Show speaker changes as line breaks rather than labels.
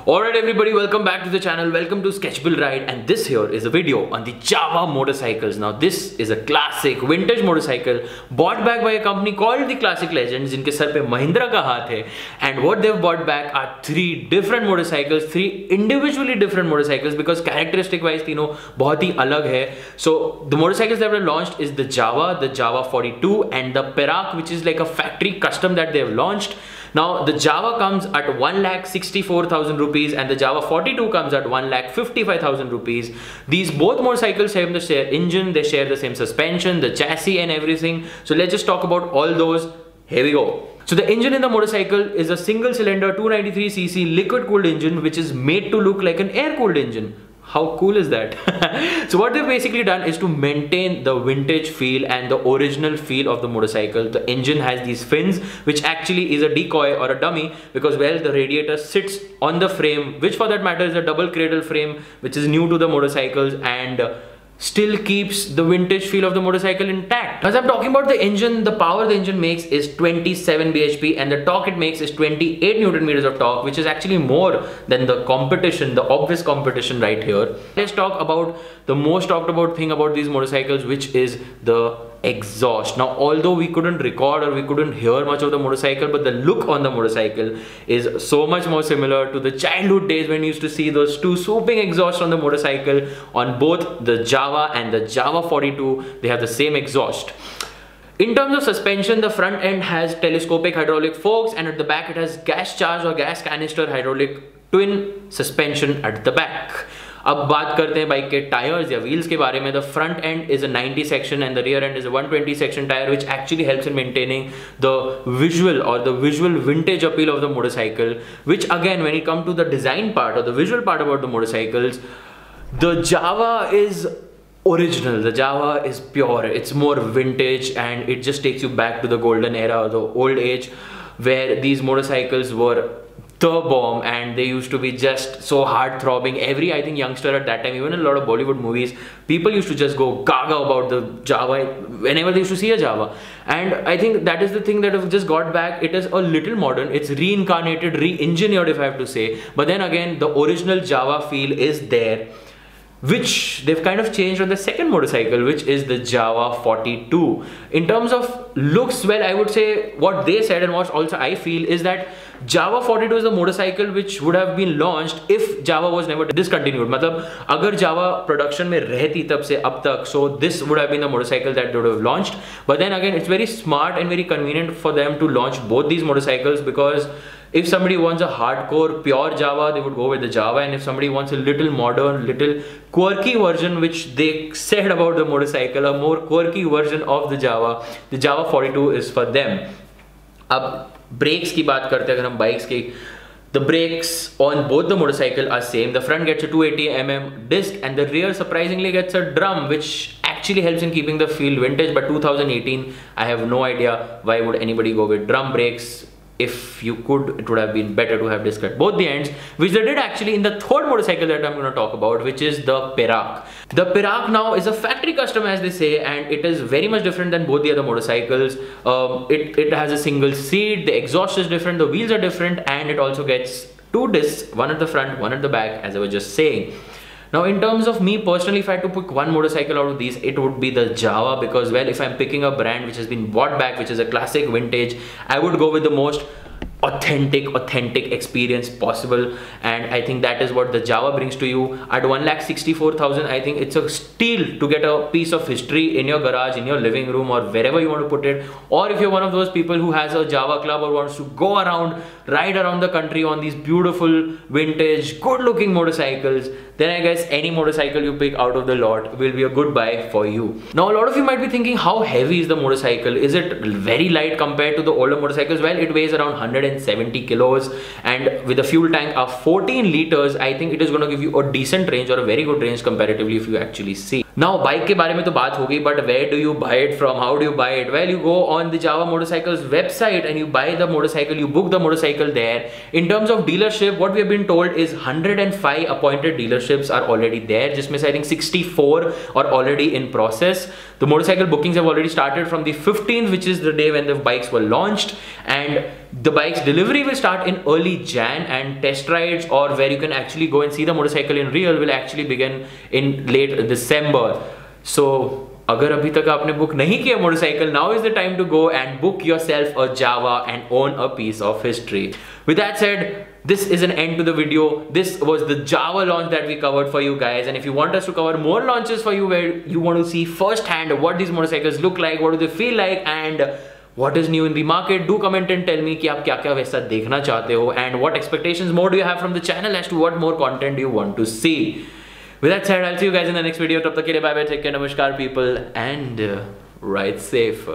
Alright everybody, welcome back to the channel, welcome to Sketchable Ride, and this here is a video on the Jawa motorcycles. Now this is a classic vintage motorcycle bought back by a company called the Classic Legends जिनके sir पे महिंद्रा का हाथ है, and what they've bought back are three different motorcycles, three individually different motorcycles because characteristic wise तीनों बहुत ही अलग है. So the motorcycles that were launched is the Jawa 42 and the Perak, which is like a factory custom that they have launched. Now the Jawa comes at 1,64,000 rupees and the Jawa 42 comes at 1,55,000 rupees. These both motorcycles have the same engine, they share the same suspension, the chassis and everything. So let's just talk about all those. Here we go. So the engine in the motorcycle is a single cylinder 293cc liquid cooled engine which is made to look like an air cooled engine. How cool is that? So what they've basically done is to maintain the vintage feel and the original feel of the motorcycle. The engine has these fins which actually is a decoy or a dummy because, well, the radiator sits on the frame, which for that matter is a double cradle frame which is new to the motorcycles and still keeps the vintage feel of the motorcycle intact. As I'm talking about the engine, the power the engine makes is 27 bhp and the torque it makes is 28 Newton meters of torque, which is actually more than the competition, the obvious competition right here. Let's talk about the most talked about thing about these motorcycles, which is the exhaust. Now although we couldn't record or we couldn't hear much of the motorcycle, but the look on the motorcycle is so much more similar to the childhood days when you used to see those two swooping exhausts on the motorcycle. On both the Jawa and the Jawa 42 they have the same exhaust. In terms of suspension, the front end has telescopic hydraulic forks and at the back it has gas charged or gas canister hydraulic twin suspension at the back. अब बात करते हैं bike के tyres या wheels के बारे में. The front end is a 90 section and the rear and is a 120 section tyre which actually helps in maintaining the visual vintage appeal of the motorcycle, which again when you come to the design part or the visual part about the motorcycles, the Jawa is original, the Jawa is pure, it's more vintage and it just takes you back to the golden era or the old age where these motorcycles were the bomb and they used to be just so heart throbbing. I think youngster at that time, even in a lot of Bollywood movies, people used to just go gaga about the Jawa whenever they used to see a Jawa. And I think that is the thing that have just got back. It is a little modern, it's reincarnated, re-engineered if I have to say, but then again the original Jawa feel is there, which they've kind of changed on the second motorcycle, which is the Jawa 42. In terms of looks, well, I would say what they said and what also I feel is that Jawa 42 is the motorcycle which would have been launched if Jawa was never discontinued. मतलब अगर Jawa production में रहती तब से अब तक, so this would have been the motorcycle that they would have launched. But then again, it's very smart and very convenient for them to launch both these motorcycles because if somebody wants a hardcore pure Jawa, they would go with the Jawa, and if somebody wants a little modern, little quirky version, which they said about the motorcycle, a more quirky version of the Jawa 42 is for them. अब brakes की बात करते हैं अगर हम bikes की, the brakes on both the motorcycle are same. The front gets a 280mm disc and the rear surprisingly gets a drum, which actually helps in keeping the feel vintage. But 2018, I have no idea why would anybody go with drum brakes. If you could, it would have been better to have disc at both the ends, which they did actually in the third motorcycle that I'm going to talk about, which is the Perak. The Perak now is a factory custom, as they say, and it is very much different than both the other motorcycles. It has a single seat, the exhaust is different, the wheels are different, and it also gets two discs, one at the front, one at the back, as I was just saying. Now in terms of me personally, if I had to pick one motorcycle out of these, it would be the Jawa because, well, if I'm picking a brand which has been bought back, which is a classic vintage, I would go with the most authentic experience possible, and I think that is what the Jawa brings to you. At 1,64,000, I think it's a steal to get a piece of history in your garage, in your living room, or wherever you want to put it. Or if you're one of those people who has a Jawa club or wants to go around, ride around the country on these beautiful vintage good looking motorcycles, then I guess any motorcycle you pick out of the lot will be a good buy for you. Now a lot of you might be thinking, how heavy is the motorcycle? Is it very light compared to the older motorcycles? Well, it weighs around 170 kilos and with a fuel tank of 14 liters, I think it is going to give you a decent range or a very good range comparatively if you actually see. Now bike के बारे में तो बात होगी, but where do you buy it from? How do you buy it? Well, you go on the Java Motorcycles website and you buy the motorcycle, you book the motorcycle there. In terms of dealership, what we have been told is 105 appointed dealerships are already there, जिसमें से I think 64 are already in process. The motorcycle bookings have already started from the 15th, which is the day when the bikes were launched, and the bike's delivery will start in early Jan, and test rides or where you can actually go and see the motorcycle in real will actually begin in late December. So अगर अभी तक आपने book नहीं किया motorcycle, now is the time to go and book yourself a Java and own a piece of history. With that said, this is an end to the video. This was the Java launch that we covered for you guys, and if you want us to cover more launches for you where you want to see firsthand what these motorcycles look like, what do they feel like, and what is new in the market, do comment and tell me कि आप क्या क्या वैसा देखना चाहते हो, and what expectations more do you have from the channel as to what more content you want to see. With that said, I'll see you guys in the next video. तब तक के लिए bye bye, take care, namaskar people, and ride safe.